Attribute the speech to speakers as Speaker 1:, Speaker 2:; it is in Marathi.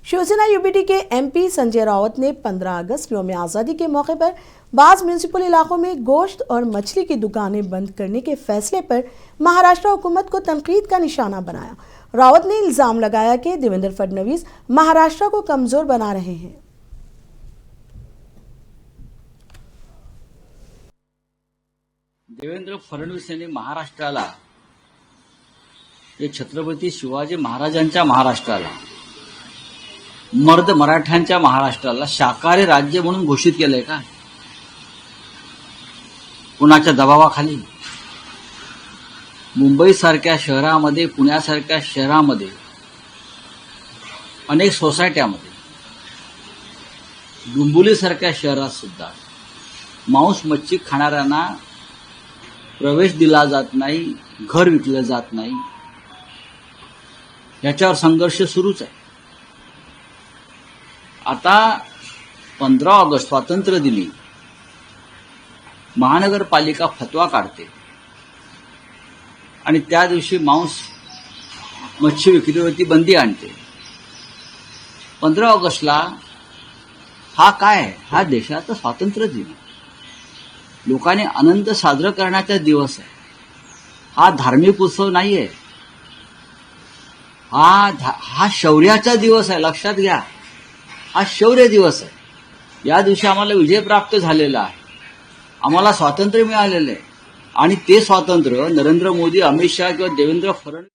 Speaker 1: शिवसेना यूबीटी के एमपी संजय राउत ने 15 अगस्त यौम आज़ादी के मौके पर बाज़ म्यूनिसिपल इलाकों में गोश्त और मछली की दुकानें बंद करने के फैसले पर महाराष्ट्र हुकूमत को तनकीद का निशाना बनाया। राउत ने इल्जाम लगाया कि देवेंद्र फडणवीस महाराष्ट्र को कमजोर बना रहे हैं।
Speaker 2: देवेंद्र फडणवीस यांनी महाराष्ट्राला हे छत्रपती शिवाजी महाराजांच्या महाराष्ट्राला मर्द मराठ्यांच्या महाराष्ट्राला शाकाहारी राज्य म्हणून घोषित केलंय का? कुणाच्या दबावाखाली? मुंबईसारख्या शहरामध्ये, पुण्यासारख्या शहरामध्ये, अनेक सोसायट्यामध्ये, डुंबुलीसारख्या शहरात सुद्धा मांस मच्छी खाणाऱ्यांना प्रवेश दिला जात नाही, घर विकलं जात नाही, याच्यावर संघर्ष सुरूच आहे। आता 15 ऑगस्ट स्वातंत्र्य दिनी महानगरपालिका फतवा काढते आणि त्या दिवशी मांस मच्छी विक्रीवरती बंदी आणते। 15 ऑगस्टला हा काय आहे? हा देशाचा स्वातंत्र्य दिन, लोकांनी आनंद साजरा करण्याचा दिवस आहे। हा धार्मिक उत्सव नाहीये, हा शौर्याचा दिवस आहे। लक्षात घ्या, हा शौर्य दिवस आहे। या दिवशी आम्हाला विजय प्राप्त झालेला आहे, आम्हाला स्वातंत्र्य मिळालेलं आहे आणि ते स्वातंत्र्य नरेंद्र मोदी, अमित शाह किंवा देवेंद्र फडणवीस